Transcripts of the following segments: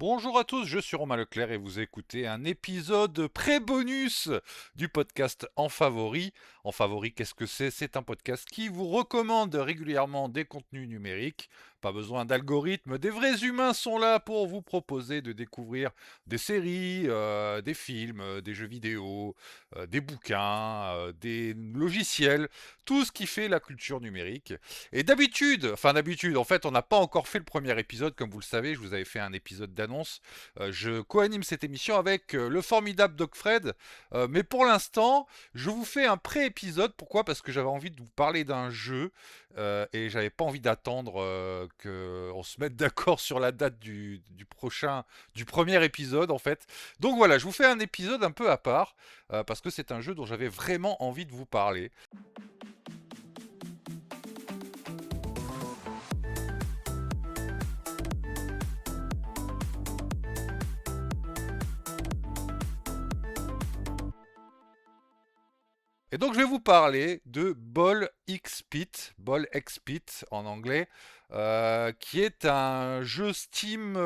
Bonjour à tous, je suis Romain Leclerc et vous écoutez un épisode pré-bonus du podcast En Favori. En Favori, qu'est-ce que c'est? C'est un podcast qui vous recommande régulièrement des contenus numériques. Pas besoin d'algorithmes, des vrais humains sont là pour vous proposer de découvrir des séries, des films, des jeux vidéo, des bouquins, des logiciels, tout ce qui fait la culture numérique. Et d'habitude, en fait, on n'a pas encore fait le premier épisode, comme vous le savez, je vous avais fait un épisode d'annonce. Je co-anime cette émission avec le formidable Doc Fred, mais pour l'instant, je vous fais un pré-épisode. Pourquoi? Parce que j'avais envie de vous parler d'un jeu et j'avais pas envie d'attendre qu'on se mette d'accord sur la date du premier épisode, en fait. Donc voilà, je vous fais un épisode un peu à part parce que c'est un jeu dont j'avais vraiment envie de vous parler. Et donc je vais vous parler de Ball X Pit en anglais, qui est un jeu Steam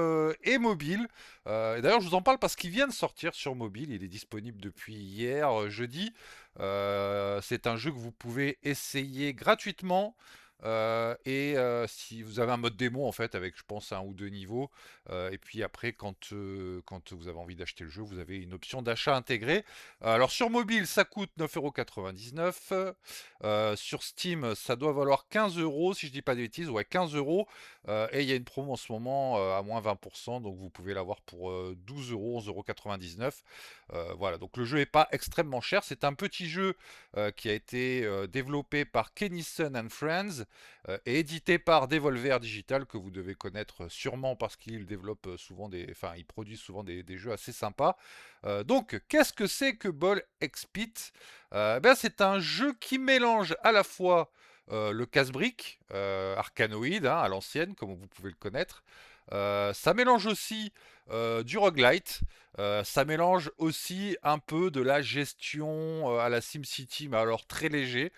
et mobile. Et d'ailleurs je vous en parle parce qu'il vient de sortir sur mobile, il est disponible depuis hier, jeudi. C'est un jeu que vous pouvez essayer gratuitement. Si vous avez un mode démo en fait avec je pense un ou deux niveaux, et puis après quand vous avez envie d'acheter le jeu, vous avez une option d'achat intégrée. Alors sur mobile, ça coûte 9,99 €. Sur Steam, ça doit valoir 15 euros, si je dis pas de bêtises, ouais 15 euros. Et il y a une promo en ce moment à moins 20%, donc vous pouvez l'avoir pour 12 euros, 11,99 €. Voilà, donc le jeu est pas extrêmement cher. C'est un petit jeu qui a été développé par Kennison and Friends et édité par Devolver Digital, que vous devez connaître sûrement parce qu'il développe souvent enfin, il produit souvent des jeux assez sympas. Donc, qu'est-ce que c'est que Ball Expit? C'est un jeu qui mélange à la fois le casse-brique, Arcanoid, hein, à l'ancienne, comme vous pouvez le connaître. Ça mélange aussi du roguelite. Ça mélange aussi un peu de la gestion à la SimCity, mais alors très léger.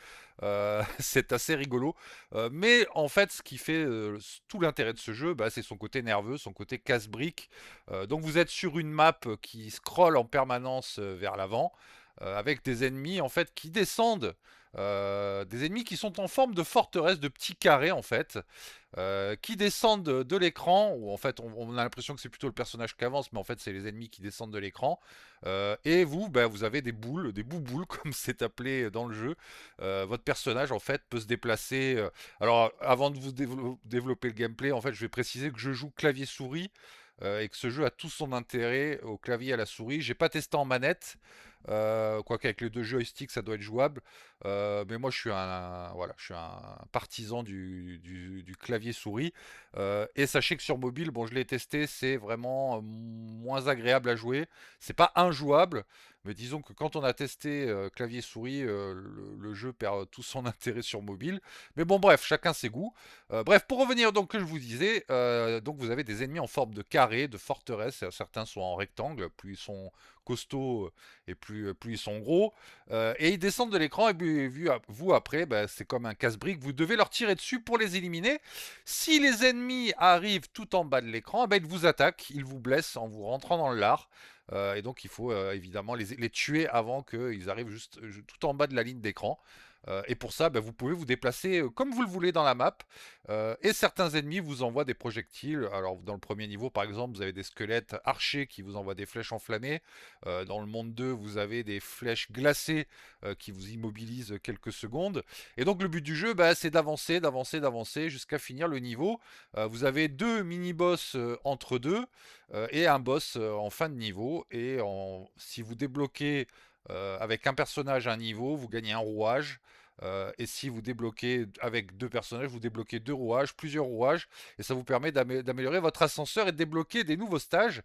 C'est assez rigolo. Mais en fait, ce qui fait tout l'intérêt de ce jeu, c'est son côté nerveux, son côté casse-brique. Donc vous êtes sur une map qui scrolle en permanence vers l'avant, avec des ennemis en fait qui descendent, des ennemis qui sont en forme de forteresse, de petits carrés en fait, qui descendent de l'écran, où en fait on a l'impression que c'est plutôt le personnage qui avance, mais en fait c'est les ennemis qui descendent de l'écran. Et vous, vous avez des boules, des bouboules comme c'est appelé dans le jeu. Votre personnage en fait peut se déplacer. Alors avant de vous développer le gameplay, en fait je vais préciser que je joue clavier-souris. Et que ce jeu a tout son intérêt au clavier et à la souris. J'ai pas testé en manette, quoique avec les deux joysticks ça doit être jouable. Mais moi je suis un partisan du clavier souris. Et sachez que sur mobile, bon je l'ai testé, c'est vraiment moins agréable à jouer. C'est pas injouable, mais disons que quand on a testé clavier souris, le jeu perd tout son intérêt sur mobile. Mais bon bref, chacun ses goûts. Bref, pour revenir donc que je vous disais, donc vous avez des ennemis en forme de carré, de forteresse. Certains sont en rectangle, plus ils sont costauds et plus ils sont gros. Et ils descendent de l'écran et vous après, c'est comme un casse-brique. Vous devez leur tirer dessus pour les éliminer. Si les ennemis arrivent tout en bas de l'écran, ils vous attaquent, ils vous blessent en vous rentrant dans le lard. Et donc il faut évidemment les tuer avant qu'ils arrivent juste tout en bas de la ligne d'écran. Et pour ça, vous pouvez vous déplacer comme vous le voulez dans la map. Et certains ennemis vous envoient des projectiles. Alors dans le premier niveau, par exemple, vous avez des squelettes archers qui vous envoient des flèches enflammées. Dans le monde 2, vous avez des flèches glacées qui vous immobilisent quelques secondes. Et donc le but du jeu, c'est d'avancer, d'avancer, d'avancer jusqu'à finir le niveau. Vous avez deux mini-boss entre deux et un boss en fin de niveau. Si vous débloquez avec un personnage un niveau, vous gagnez un rouage. Et si vous débloquez avec deux personnages, vous débloquez deux rouages, plusieurs rouages, et ça vous permet d'améliorer votre ascenseur et de débloquer des nouveaux stages.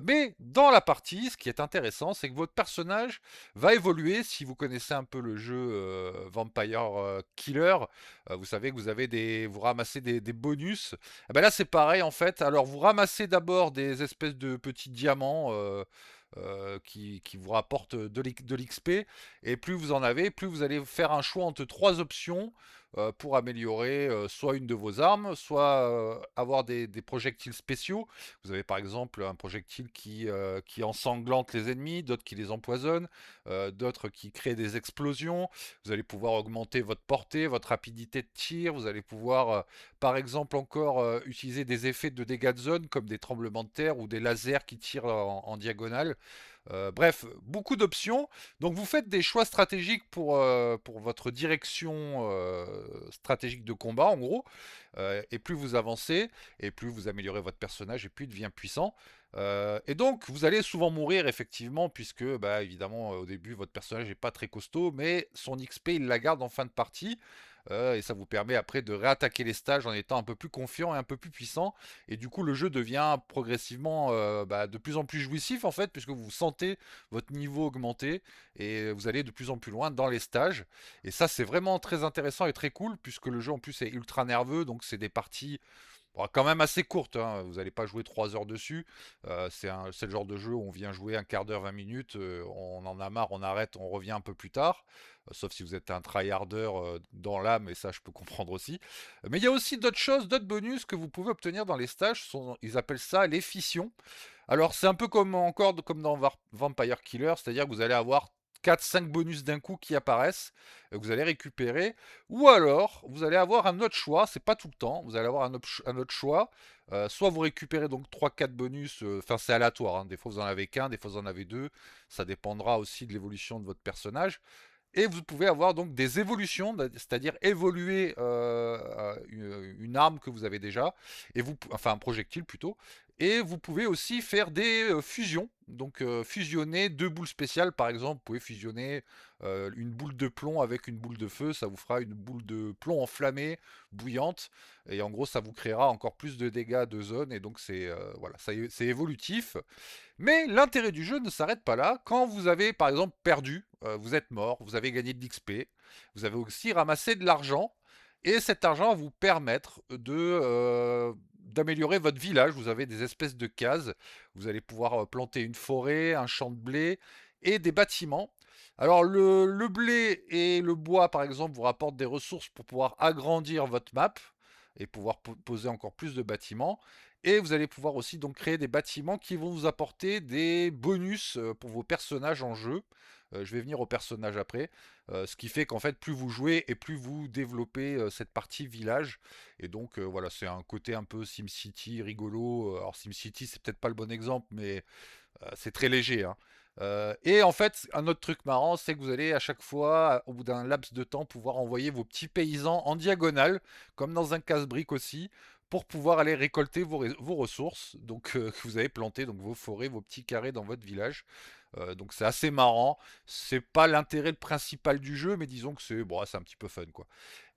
Mais dans la partie, ce qui est intéressant, c'est que votre personnage va évoluer. Si vous connaissez un peu le jeu Vampire Killer, vous savez que vous ramassez des bonus. Et ben là, c'est pareil en fait. Alors, vous ramassez d'abord des espèces de petits diamants. Qui vous rapportent de l'XP, et plus vous en avez, plus vous allez faire un choix entre trois options. pour améliorer soit une de vos armes, soit avoir des projectiles spéciaux. Vous avez par exemple un projectile qui ensanglante les ennemis, d'autres qui les empoisonnent, d'autres qui créent des explosions. Vous allez pouvoir augmenter votre portée, votre rapidité de tir. Vous allez pouvoir, par exemple, encore utiliser des effets de dégâts de zone comme des tremblements de terre ou des lasers qui tirent en diagonale. Bref, beaucoup d'options. Donc vous faites des choix stratégiques pour votre direction stratégique de combat, en gros. Et plus vous avancez, et plus vous améliorez votre personnage, et plus il devient puissant. Et donc vous allez souvent mourir, effectivement, puisque, bah, évidemment, au début, votre personnage n'est pas très costaud, mais son XP, il la garde en fin de partie. Et ça vous permet après de réattaquer les stages en étant un peu plus confiant et un peu plus puissant. Et du coup, le jeu devient progressivement bah, de plus en plus jouissif en fait, puisque vous sentez votre niveau augmenter et vous allez de plus en plus loin dans les stages. Et ça, c'est vraiment très intéressant et très cool, puisque le jeu en plus est ultra nerveux, donc c'est des parties bon, quand même assez courtes, hein. Vous n'allez pas jouer 3 heures dessus. C'est le genre de jeu où on vient jouer un quart d'heure, 20 minutes, on en a marre, on arrête, on revient un peu plus tard. Sauf si vous êtes un tryharder dans l'âme, et ça je peux comprendre aussi. Mais il y a aussi d'autres choses, d'autres bonus que vous pouvez obtenir dans les stages. Ils appellent ça les fissions. Alors c'est un peu comme encore comme dans Vampire Killer, c'est-à-dire que vous allez avoir 4-5 bonus d'un coup qui apparaissent, que vous allez récupérer, ou alors vous allez avoir un autre choix, c'est pas tout le temps, vous allez avoir un autre choix, soit vous récupérez donc 3-4 bonus, enfin c'est aléatoire, hein. Des fois vous en avez qu'un, des fois vous en avez deux, ça dépendra aussi de l'évolution de votre personnage, et vous pouvez avoir donc des évolutions, c'est-à-dire évoluer une arme que vous avez déjà, enfin un projectile plutôt, et vous pouvez aussi faire des fusions, donc fusionner deux boules spéciales par exemple, vous pouvez fusionner une boule de plomb avec une boule de feu, ça vous fera une boule de plomb enflammée, bouillante, et en gros ça vous créera encore plus de dégâts de zone, et donc c'est voilà, c'est évolutif. Mais l'intérêt du jeu ne s'arrête pas là. Quand vous avez par exemple perdu, vous êtes mort, vous avez gagné de l'XP, vous avez aussi ramassé de l'argent, et cet argent va vous permettre d'améliorer votre village. Vous avez des espèces de cases, vous allez pouvoir planter une forêt, un champ de blé et des bâtiments. Alors le blé et le bois par exemple vous rapportent des ressources pour pouvoir agrandir votre map et pouvoir poser encore plus de bâtiments. Et vous allez pouvoir aussi donc créer des bâtiments qui vont vous apporter des bonus pour vos personnages en jeu. Je vais venir aux personnages après. Ce qui fait qu'en fait, plus vous jouez et plus vous développez cette partie village. Et donc voilà, c'est un côté un peu SimCity rigolo. Alors SimCity, c'est peut-être pas le bon exemple, mais c'est très léger, hein. Et en fait, un autre truc marrant, c'est que vous allez à chaque fois, au bout d'un laps de temps, pouvoir envoyer vos petits paysans en diagonale, comme dans un casse-brique aussi, pour pouvoir aller récolter vos ressources, donc que vous avez planté, donc vos forêts, vos petits carrés dans votre village. Donc c'est assez marrant. C'est pas l'intérêt principal du jeu, mais disons que c'est bon, c'est un petit peu fun quoi.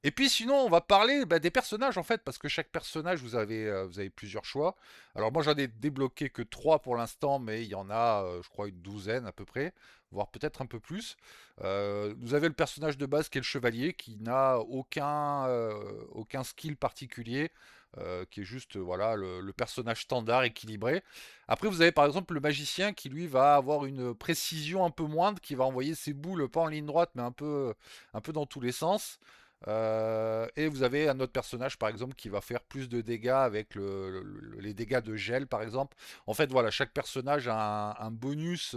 Et puis sinon, on va parler bah, des personnages en fait, parce que chaque personnage, vous avez plusieurs choix. Alors moi, j'en ai débloqué que 3 pour l'instant, mais il y en a, je crois, une douzaine à peu près, voire peut-être un peu plus. Vous avez le personnage de base qui est le chevalier, qui n'a aucun skill particulier, qui est juste voilà le personnage standard équilibré. Après, vous avez par exemple le magicien qui lui va avoir une précision un peu moindre, qui va envoyer ses boules pas en ligne droite, mais un peu dans tous les sens. Et vous avez un autre personnage par exemple qui va faire plus de dégâts avec les dégâts de gel par exemple. En fait voilà, chaque personnage a un bonus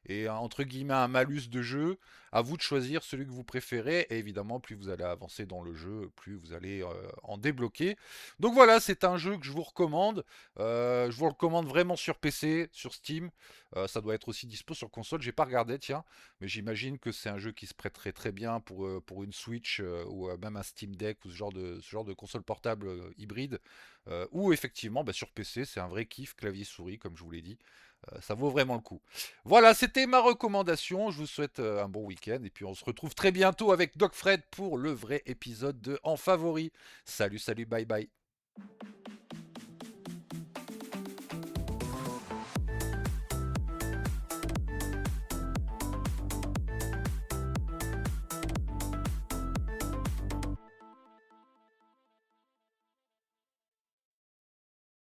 et entre guillemets un malus de jeu. À vous de choisir celui que vous préférez, et évidemment plus vous allez avancer dans le jeu, plus vous allez en débloquer. Donc voilà, c'est un jeu que je vous recommande. Je vous le recommande vraiment sur PC, sur Steam. Ça doit être aussi dispo sur console, j'ai pas regardé tiens, mais j'imagine que c'est un jeu qui se prêterait très bien pour une Switch ou même un Steam Deck ou ce genre de console portable hybride. Ou effectivement bah, sur PC, c'est un vrai kiff, clavier souris comme je vous l'ai dit. Ça vaut vraiment le coup. Voilà, c'était ma recommandation. Je vous souhaite un bon week-end et puis on se retrouve très bientôt avec Doc Fred pour le vrai épisode de En Favori. Salut, salut, bye bye.